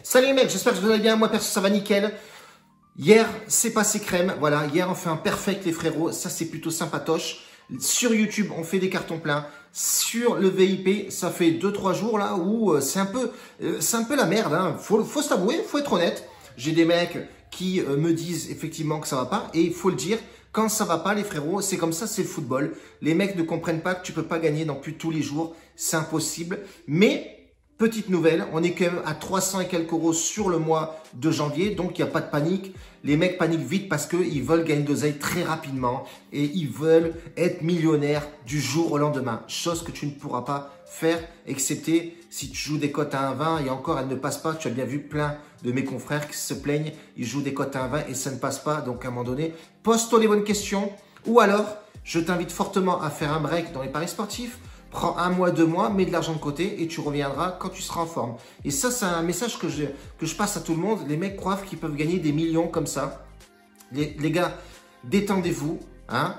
Salut les mecs, j'espère que vous allez bien, moi perso ça va nickel. Hier, c'est passé crème, voilà, hier on fait un perfect les frérots, ça c'est plutôt sympatoche. Sur YouTube, on fait des cartons pleins. Sur le VIP, ça fait 2-3 jours là où c'est un peu la merde, hein. Faut s'avouer, faut être honnête. J'ai des mecs qui me disent effectivement que ça va pas et il faut le dire. Quand ça va pas, les frérots, c'est comme ça, c'est le football. Les mecs ne comprennent pas que tu peux pas gagner non plus tous les jours. C'est impossible. Mais, petite nouvelle, on est quand même à 300 et quelques euros sur le mois de janvier. Donc, il n'y a pas de panique. Les mecs paniquent vite parce qu'ils veulent gagner de l'oseille très rapidement. Et ils veulent être millionnaires du jour au lendemain. Chose que tu ne pourras pas faire, excepté si tu joues des cotes à 1,20 et encore, elles ne passent pas. Tu as bien vu plein de mes confrères qui se plaignent. Ils jouent des cotes à 1,20 et ça ne passe pas. Donc, à un moment donné, pose-toi les bonnes questions. Ou alors, je t'invite fortement à faire un break dans les paris sportifs. Prends 1 mois, 2 mois, mets de l'argent de côté et tu reviendras quand tu seras en forme. Et ça, c'est un message que je passe à tout le monde. Les mecs croient qu'ils peuvent gagner des millions comme ça. Les gars, détendez-vous. Hein,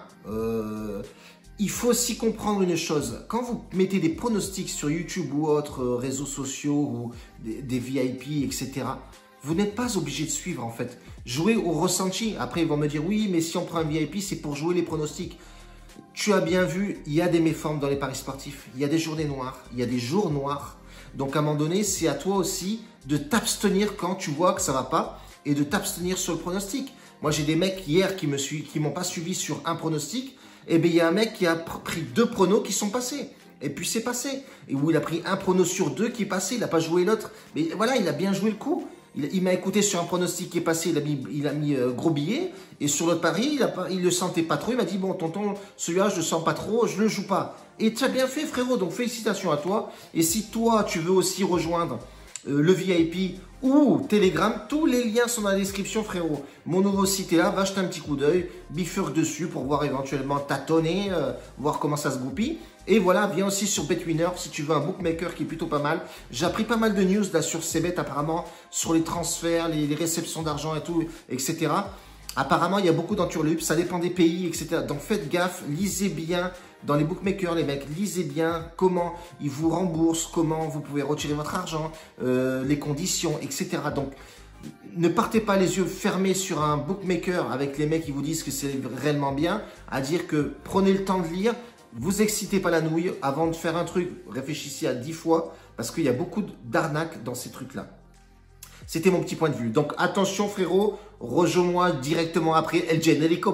il faut aussi comprendre une chose. Quand vous mettez des pronostics sur YouTube ou autres réseaux sociaux ou des VIP, etc., vous n'êtes pas obligé de suivre en fait. Jouez au ressenti. Après, ils vont me dire, oui, mais si on prend un VIP, c'est pour jouer les pronostics. Tu as bien vu, il y a des méformes dans les paris sportifs. Il y a des journées noires, il y a des jours noirs. Donc, à un moment donné, c'est à toi aussi de t'abstenir quand tu vois que ça ne va pas et de t'abstenir sur le pronostic. Moi, j'ai des mecs hier qui m'ont pas suivi sur un pronostic. Et bien, il y a un mec qui a pris 2 pronos qui sont passés. Et puis, c'est passé. Et où il a pris un prono sur 2 qui est passé. Il n'a pas joué l'autre. Mais voilà, il a bien joué le coup. Il m'a écouté sur un pronostic qui est passé, il a mis gros billet. Et sur l'autre pari, il le sentait pas trop. Il m'a dit, bon, tonton, celui-là, je le sens pas trop, je le joue pas. Et tu as bien fait, frérot. Donc, félicitations à toi. Et si toi, tu veux aussi rejoindre le VIP ou Telegram, tous les liens sont dans la description, frérot. Mon nouveau site est là, va jeter un petit coup d'œil, bifurque dessus pour voir éventuellement tâtonner, voir comment ça se goupille. Et voilà, viens aussi sur BetWinner si tu veux un bookmaker qui est plutôt pas mal. J'ai appris pas mal de news là sur CBet apparemment, sur les transferts, les réceptions d'argent et tout, etc. Apparemment, il y a beaucoup d'enturlupes, ça dépend des pays, etc. Donc faites gaffe, lisez bien dans les bookmakers, les mecs, lisez bien comment ils vous remboursent, comment vous pouvez retirer votre argent, les conditions, etc. Donc, ne partez pas les yeux fermés sur un bookmaker avec les mecs qui vous disent que c'est réellement bien, à dire que prenez le temps de lire, vous excitez pas la nouille, avant de faire un truc, réfléchissez à 10 fois, parce qu'il y a beaucoup d'arnaques dans ces trucs-là. C'était mon petit point de vue. Donc attention frérot, rejoins-moi directement après El Generico.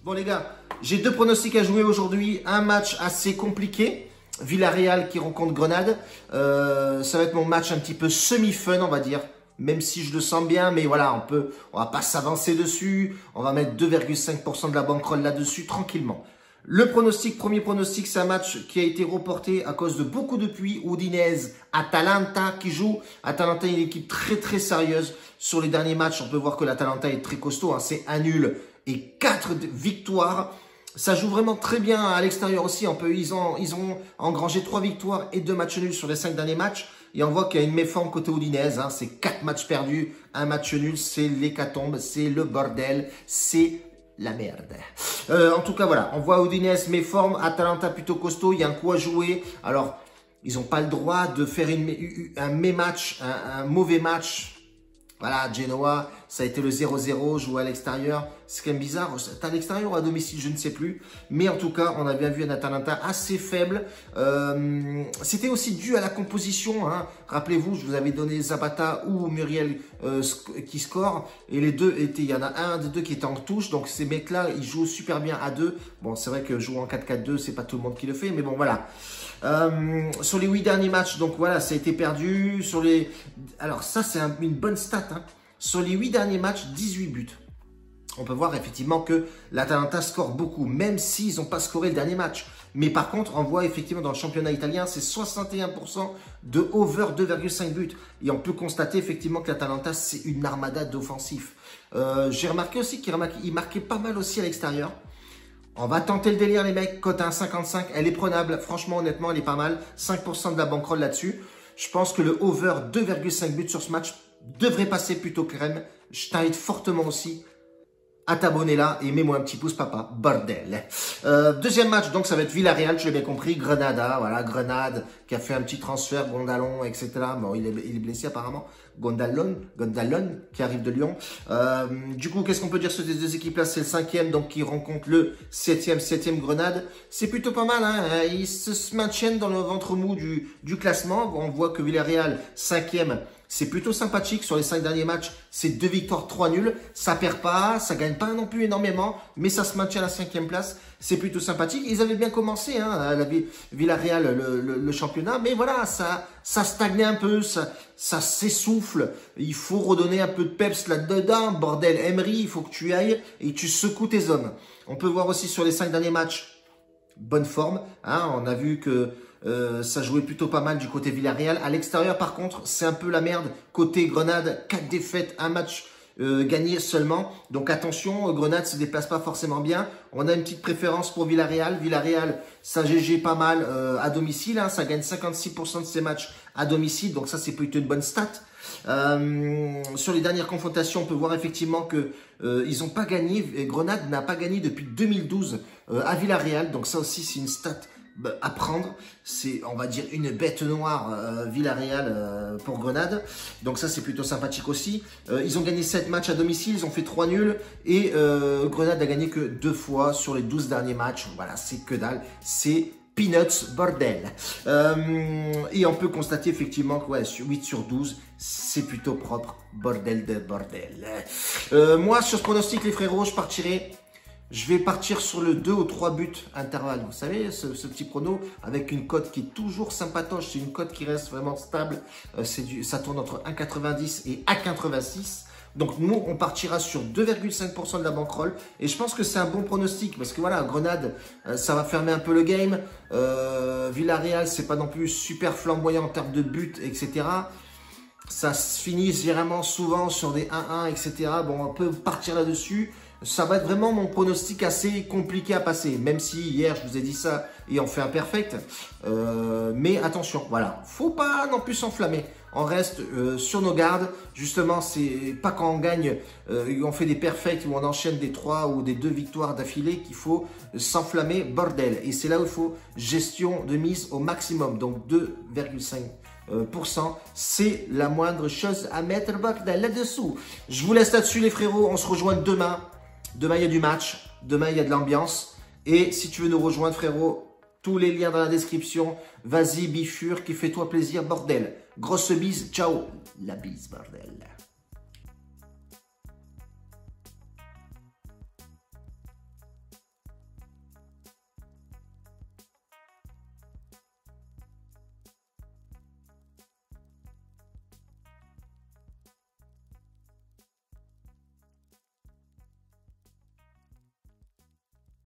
Bon les gars, j'ai 2 pronostics à jouer aujourd'hui. Un match assez compliqué. Villarreal qui rencontre Grenade. Ça va être mon match un petit peu semi-fun on va dire. Même si je le sens bien, mais voilà, on va pas s'avancer dessus. On va mettre 2,5% de la bankroll là-dessus tranquillement. Le pronostic, premier pronostic, c'est un match qui a été reporté à cause de beaucoup de pluie. Udinese, Atalanta qui joue. Atalanta est une équipe très très sérieuse. Sur les derniers matchs, on peut voir que l'Atalanta est très costaud. Hein. C'est 1 nul et 4 victoires. Ça joue vraiment très bien à l'extérieur aussi. Ils ont engrangé 3 victoires et 2 matchs nuls sur les 5 derniers matchs. Et on voit qu'il y a une méforme côté Udinese. Hein. C'est 4 matchs perdus, 1 match nul. C'est l'hécatombe, c'est le bordel, c'est la merde. En tout cas, voilà, on voit Udinese méforme, Atalanta plutôt costaud, il y a un coup à jouer. Alors, ils n'ont pas le droit de faire un mauvais match. Voilà, Genoa, ça a été le 0-0, joué à l'extérieur. C'est quand même bizarre, c'est à l'extérieur ou à domicile, je ne sais plus. Mais en tout cas, on a bien vu un Atalanta assez faible. C'était aussi dû à la composition. Hein. Rappelez-vous, je vous avais donné Zapata ou Muriel qui score. Et les deux étaient, il y en a un des deux qui était en touche. Donc ces mecs-là, ils jouent super bien à 2. Bon, c'est vrai que jouer en 4-4-2, c'est pas tout le monde qui le fait. Mais bon, voilà. Sur les 8 derniers matchs, donc voilà, ça a été perdu. Alors ça, c'est une bonne stat. Hein. Sur les 8 derniers matchs, 18 buts. On peut voir effectivement que l'Atalanta score beaucoup, même s'ils n'ont pas scoré le dernier match. Mais par contre, on voit effectivement dans le championnat italien, c'est 61% de over 2,5 buts. Et on peut constater effectivement que l'Atalanta, c'est une armada d'offensifs. J'ai remarqué aussi qu'il marquait pas mal aussi à l'extérieur. On va tenter le délire les mecs, cote à 1,55, elle est prenable. Franchement, honnêtement, elle est pas mal. 5% de la bankroll là-dessus. Je pense que le over 2,5 buts sur ce match devrait passer plutôt crème. Je t'invite fortement aussi à t'abonner là et mets-moi un petit pouce papa, bordel. Deuxième match, donc ça va être Villarreal, tu l'as bien compris, Grenada, voilà, Grenade qui a fait un petit transfert, Gondalon, etc. Bon, il est blessé apparemment, Gondalon qui arrive de Lyon. Du coup, qu'est-ce qu'on peut dire sur ces deux équipes-là? C'est le 5e, donc qui rencontre le 7e Grenade. C'est plutôt pas mal, hein. Ils se maintiennent dans le ventre mou du classement. On voit que Villarreal, 5e, c'est plutôt sympathique sur les 5 derniers matchs. C'est 2 victoires, 3 nuls. Ça perd pas, ça gagne pas non plus énormément, mais ça se maintient à la 5e place. C'est plutôt sympathique. Ils avaient bien commencé, hein, à la Villarreal, le championnat, mais voilà, ça stagnait un peu, ça s'essouffle. Il faut redonner un peu de peps là-dedans. Bordel, Emery, il faut que tu ailles et tu secoues tes hommes. On peut voir aussi sur les 5 derniers matchs, bonne forme. Hein, on a vu que ça jouait plutôt pas mal du côté Villarreal. À l'extérieur, par contre, c'est un peu la merde. Côté Grenade, 4 défaites, un match gagné seulement. Donc attention, Grenade se déplace pas forcément bien. On a une petite préférence pour Villarreal. Villarreal, ça GG pas mal à domicile. Hein, ça gagne 56% de ses matchs à domicile. Donc ça, c'est plutôt une bonne stat. Sur les dernières confrontations, on peut voir effectivement que ils n'ont pas gagné. Grenade n'a pas gagné depuis 2012 à Villarreal. Donc ça aussi, c'est une stat à prendre. C'est, on va dire, une bête noire Villarreal pour Grenade. Donc ça, c'est plutôt sympathique aussi. Ils ont gagné 7 matchs à domicile, ils ont fait 3 nuls. Et Grenade a gagné que 2 fois sur les 12 derniers matchs. Voilà, c'est que dalle. C'est peanuts, bordel. Et on peut constater effectivement que ouais, 8 sur 12, c'est plutôt propre. Bordel de bordel. Moi, sur ce pronostic, les frérots, je vais partir sur le 2 ou 3 buts intervalle. Vous savez, ce petit prono avec une cote qui est toujours sympatoche. C'est une cote qui reste vraiment stable. Ça tourne entre 1,90 et 1,86. Donc nous, on partira sur 2,5% de la bankroll. Et je pense que c'est un bon pronostic. Parce que voilà, Grenade, ça va fermer un peu le game. Villarreal, c'est pas non plus super flamboyant en termes de buts, etc. Ça se finit vraiment souvent sur des 1-1, etc. Bon, on peut partir là-dessus. Ça va être vraiment mon pronostic assez compliqué à passer. Même si hier, je vous ai dit ça et on fait un perfect. Mais attention, voilà. Faut pas non plus s'enflammer. On reste sur nos gardes. Justement, c'est pas quand on gagne, on fait des perfects ou on enchaîne des 3 ou des 2 victoires d'affilée qu'il faut s'enflammer, bordel. Et c'est là où il faut gestion de mise au maximum. Donc 2,5%, c'est la moindre chose à mettre bordel là-dessous. Je vous laisse là-dessus les frérots, on se rejoint demain. Demain, il y a du match, demain, il y a de l'ambiance. Et si tu veux nous rejoindre frérot, tous les liens dans la description. Vas-y, bifure, qui fait-toi plaisir, bordel. Grosse bise, ciao. La bise, bordel.